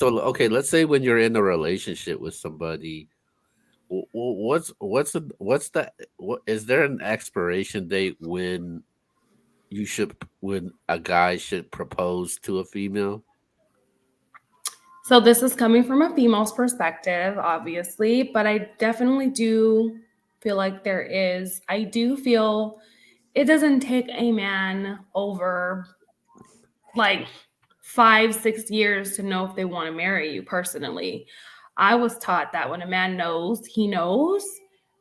So okay, let's say when you're in a relationship with somebody, what's the what is there an expiration date when when a guy should propose to a female? So this is coming from a female's perspective, obviously, but I definitely do feel like I do feel it doesn't take a man over like 5, 6 years to know if they want to marry you personally. I was taught that when a man knows, he knows.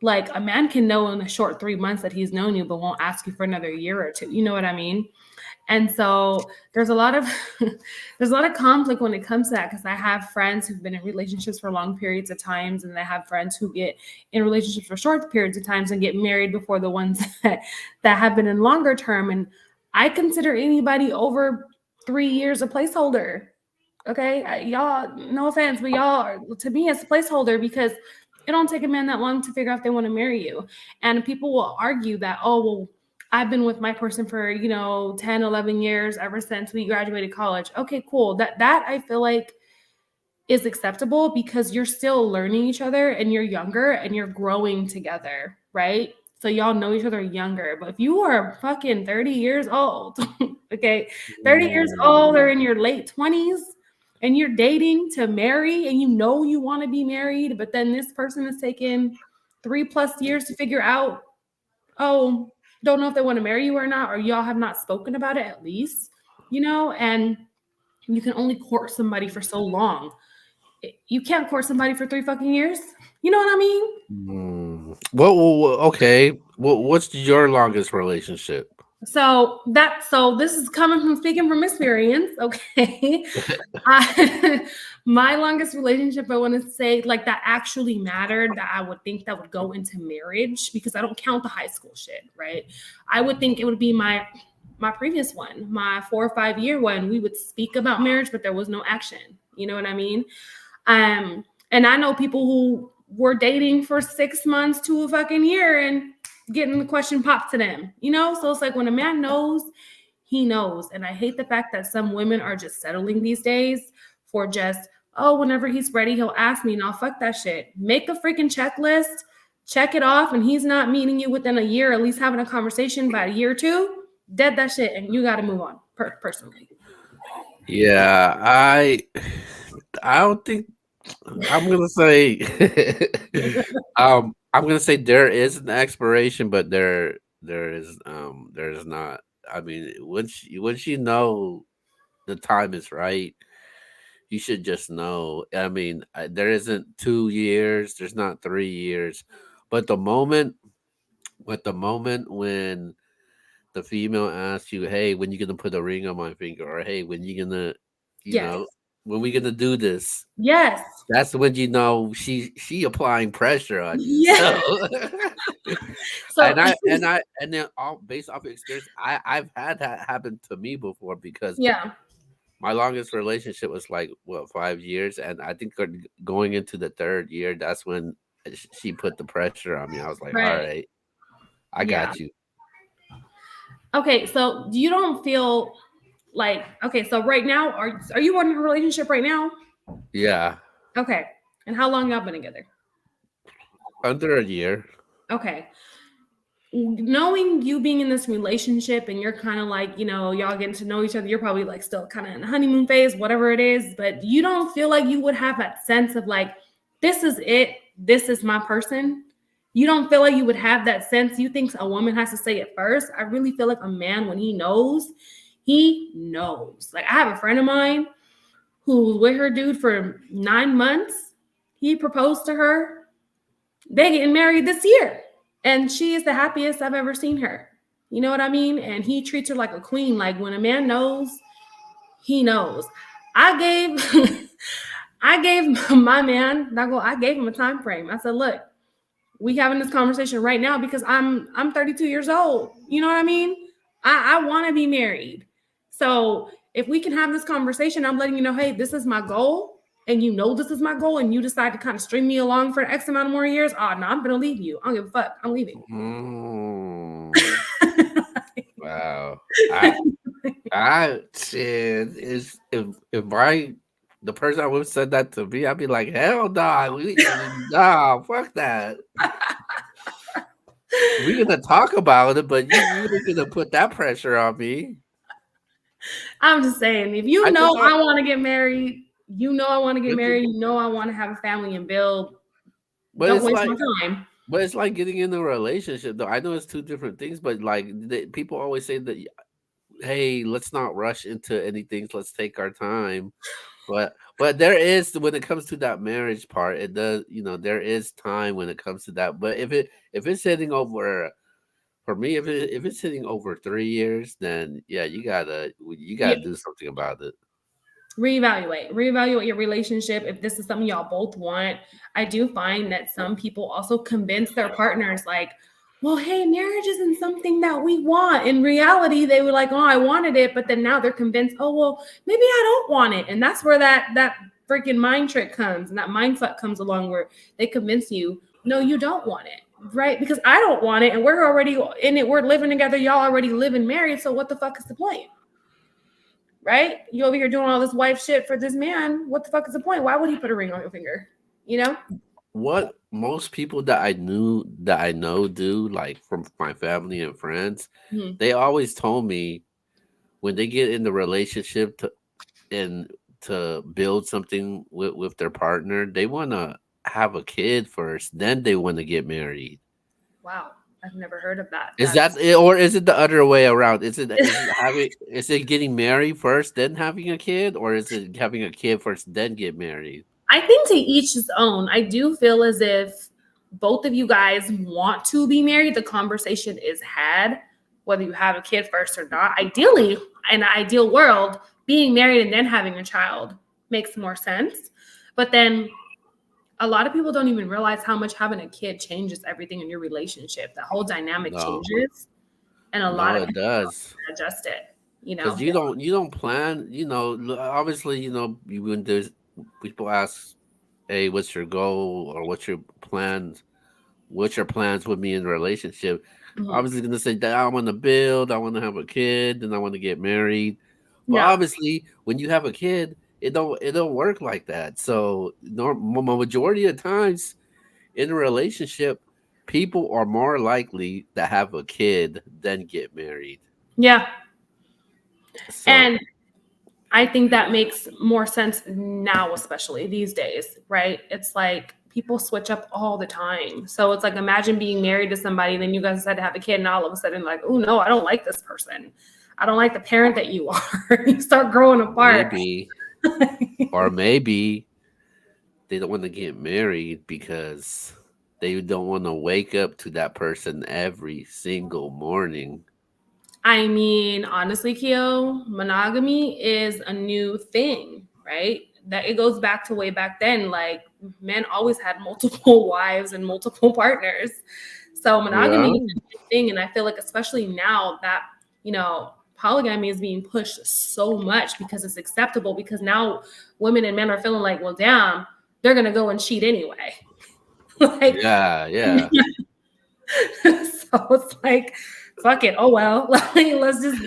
Like a man can know in a short 3 months that he's known you, but won't ask you for another year or two. You know what I mean? And so there's a lot of there's a lot of conflict when it comes to that because I have friends who've been in relationships for long periods of times, and I have friends who get in relationships for short periods of times and get married before the ones that have been in longer term. And I consider anybody over 3 years a placeholder. Okay, y'all, no offense, but y'all are, to me, it's a placeholder because it don't take a man that long to figure out if they want to marry you. And people will argue that, oh, well, I've been with my person for, 10, 11 years ever since we graduated college. Okay, cool. That I feel like is acceptable because you're still learning each other and you're younger and you're growing together, right? So y'all know each other younger. But if you are fucking 30 years old, okay, 30 years old or Mm. in your late 20s and you're dating to marry and you want to be married, but then this person is taking 3+ years to figure out, oh, don't know if they want to marry you or not, or y'all have not spoken about it at least, and you can only court somebody for so long. You can't court somebody for 3 fucking years. You know what I mean? Okay. What's your longest relationship? So this is coming from speaking from experience, okay? I, my longest relationship, I want to say, like that actually mattered, that I would think that would go into marriage because I don't count the high school shit, right? I would think it would be my previous one, my 4 or 5 year one. We would speak about marriage, but there was no action. You know what I mean? And I know people who were dating for 6 months to a fucking year and getting the question popped to them, So it's like when a man knows, he knows. And I hate the fact that some women are just settling these days for just, oh, whenever he's ready, he'll ask me. Now, fuck that shit. Make a freaking checklist, check it off, and he's not meeting you within a year, at least having a conversation by a year or two, dead that shit, and you got to move on personally. Yeah, I don't think I'm gonna say I'm gonna say there is an expiration, but there's not. I mean, once you know the time is right, you should just know. I mean, there isn't 2 years, there's not 3 years, but the moment when the female asks you, "Hey, when you gonna put a ring on my finger?" or "Hey, when you gonna, you Yes. know, when we gonna do this?" Yes. That's when you know she applying pressure on you. Yeah. So, So, and then all based off of experience, I've had that happen to me before because yeah. my longest relationship was like what 5 years, and I think going into the third year, that's when she put the pressure on me. I was like, all Right. right, I Yeah. got you. Okay, so you don't feel like, okay, so right now, are you in a relationship right now? Yeah, Okay. And how long y'all been together? under a year. Okay. Knowing you being in this relationship and you're kind of like, y'all getting to know each other, you're probably like still kind of in the honeymoon phase, whatever it is, but you don't feel like you would have that sense of like, this is it, this is my person. You don't feel like you would have that sense. You think a woman has to say it first. I really feel like a man, when he knows. Like, I have a friend of mine who was with her dude for 9 months. He proposed to her. They getting married this year. And she is the happiest I've ever seen her. You know what I mean? And he treats her like a queen. Like when a man knows, he knows. I gave I gave my man, I gave him a time frame. I said, look, we having this conversation right now because I'm 32 years old. You know what I mean? I want to be married. So if we can have this conversation, I'm letting you know, hey, this is my goal. And you know this is my goal, and you decide to kind of string me along for X amount of more years. Oh no, I'm gonna leave you. I don't give a fuck. I'm leaving. Mm, wow. I shit is if I The person that would have said that to me, I'd be like, hell nah, nah, fuck that. We're gonna talk about it, but you ain't gonna put that pressure on me. I'm just saying, if you I know just thought, I want to get married, you know I want to get but, married, you know I want to have a family and build. but Don't it's waste like, my time. but it's like getting in a relationship, though. I know it's two different things, but like people always say that, hey, let's not rush into anything. Let's take our time. But there is, when it comes to that marriage part, it does, there is time when it comes to that. But if it's hitting over, for me, if it's hitting over 3 years, then yeah, you gotta Yeah, do something about it. reevaluate your relationship if this is something y'all both want. I do find that some people also convince their partners like, well, hey, marriage isn't something that we want. In reality, they were like, oh, I wanted it, but then now they're convinced, oh, well, maybe I don't want it. And that's where that freaking mind trick comes and that mindset comes along, where they convince you, no, you don't want it. Right? Because I don't want it and we're already in it, we're living together, y'all already living married, so what the fuck is the point? Right? You over here doing all this wife shit for this man. What the fuck is the point? Why would he put a ring on your finger? You know? What most people that I know do, like from my family and friends, Mhm. they always told me when they get in the relationship and to build something with their partner, they want to have a kid first, then they want to get married. Wow. I've never heard of that. Is that it, or is it the other way around? Is it getting married first, then having a kid, or is it having a kid first, then get married? I think to each his own. I do feel as if both of you guys want to be married. The conversation is had, whether you have a kid first or not. Ideally, in an ideal world, being married and then having a child makes more sense. But then a lot of people don't even realize how much having a kid changes everything in your relationship. The whole dynamic No, changes, and a lot no, of it people does. don't adjust it. You Because know, you don't plan. Obviously, when there's people ask, "Hey, what's your goal or what's your plans? What's your plans with me in a relationship?" Mhm. Obviously, gonna say that I want to build, I want to have a kid, and I want to get married. But No, obviously, when you have a kid, it don't work like that. So, majority of times in a relationship, people are more likely to have a kid than get married. yeah, So, and I think that makes more sense now, especially these days, right? It's like people switch up all the time. So it's like imagine being married to somebody, and then you guys decide to have a kid, and all of a sudden, like, oh no, I don't like this person. I don't like the parent that you are. You start growing apart. maybe, or maybe they don't want to get married because they don't want to wake up to that person every single morning. I mean, honestly, Keo, monogamy is a new thing, right? That it goes back to way back then. Like men always had multiple wives and multiple partners. So monogamy Yeah, is a new thing. And I feel like especially now that, polygamy is being pushed so much because it's acceptable, because now women and men are feeling like, well, damn, they're gonna go and cheat anyway. Like yeah, yeah. so it's like, fuck it. Oh well. Like, let's just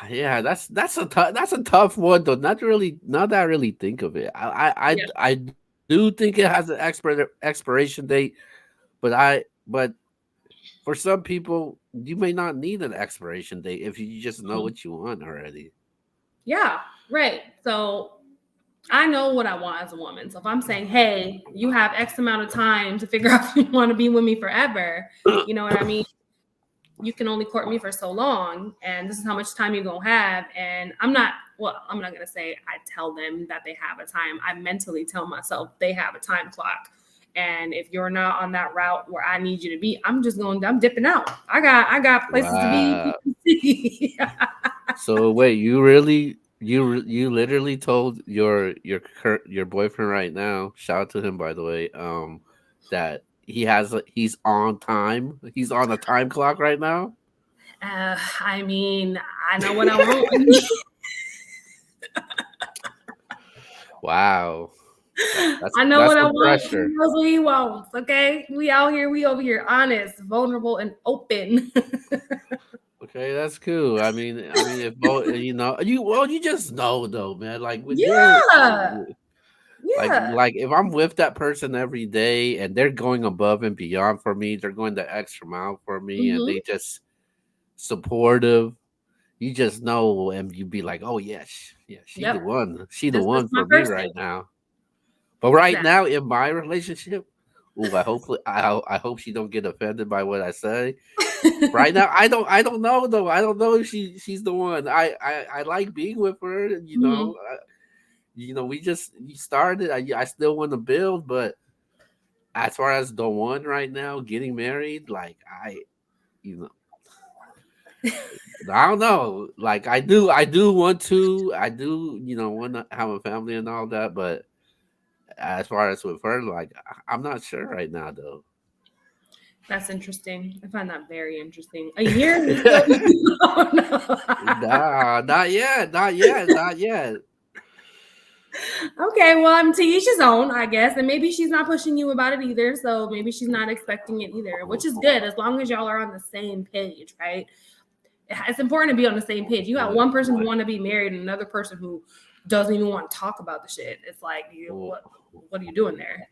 Yeah, that's a tough one though. Not really, not that I really think of it. Yeah. I do think it has an expiration date, but for some people, you may not need an expiration date if you just know Mhm. what you want already. Yeah, right. So I know what I want as a woman. So if I'm saying, hey, you have X amount of time to figure out if you want to be with me forever, you know what I mean? You can only court me for so long, and this is how much time you're gonna have. And I'm not gonna say I tell them that they have a time. I mentally tell myself they have a time clock. And if you're not on that route where I need you to be, I'm dipping out. I got places to be. Wow. So wait, you literally told your boyfriend right now, shout out to him by the way, that he's on time. He's on a time clock right now. I mean, I know what I want. Wow. That's I know that's what I some want. He pressure. knows what he wants. Okay, we out here, we over here, honest, vulnerable, and open. Okay, that's cool. I mean, if both, you just know though, man. Like when you're Yeah. Yeah. like if I'm with that person every day and they're going above and beyond for me, they're going the extra mile for me, and Hmm. they just supportive. You just know, and you be like, oh yeah, yeah, she the Yep. one. She the This one is my for me person. right now. But right Exactly. now in my relationship, ooh, I hope she don't get offended by what I say. Right now, I don't know though. I don't know if she's the one. I like being with her. Hmm. We started. I still want to build, but as far as the one right now, getting married, like you know, I don't know. Like I do want to. I do, want to have a family and all that. But as far as with her, like I'm not sure right now, though. That's interesting. I find that very interesting. A year and you still oh, no. Nah, not yet, not yet, not yet. Okay, well, I'm to each his own, I guess. And maybe she's not pushing you about it either. So maybe she's not expecting it either, which is good as long as y'all are on the same page, right? It's important to be on the same page. You got What? one person who want to be married and another person who doesn't even want to talk about the shit. It's like, Well, what are you doing there?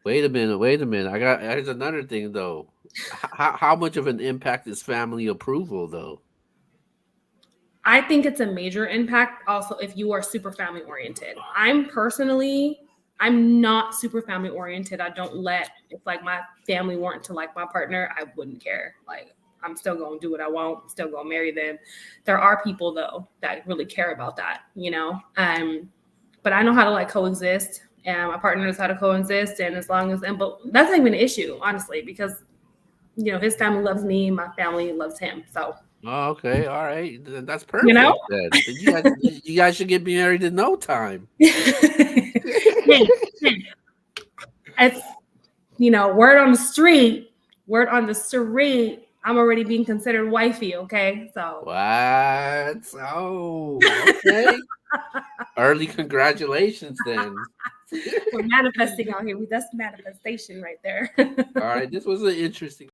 wait a minute, wait a minute. There's another thing though. How much of an impact is family approval though? I think it's a major impact also if you are super family oriented. I'm not super family oriented. I don't let, if like my family weren't to like my partner, I wouldn't care. Like I'm still going to do what I want, still going to marry them. There are people though that really care about that, but I know how to like coexist and my partner knows how to coexist. And as long as, and but that's not even an issue, honestly, because, his family loves me, my family loves him. So, Oh, okay, all right, that's you know, perfect. Then you guys should get married in no time. hey, hey, it's word on the street, I'm already being considered wifey, okay? So What? Oh, okay. Early congratulations then. we're manifesting out here. That's manifestation right there. All right, this was an interesting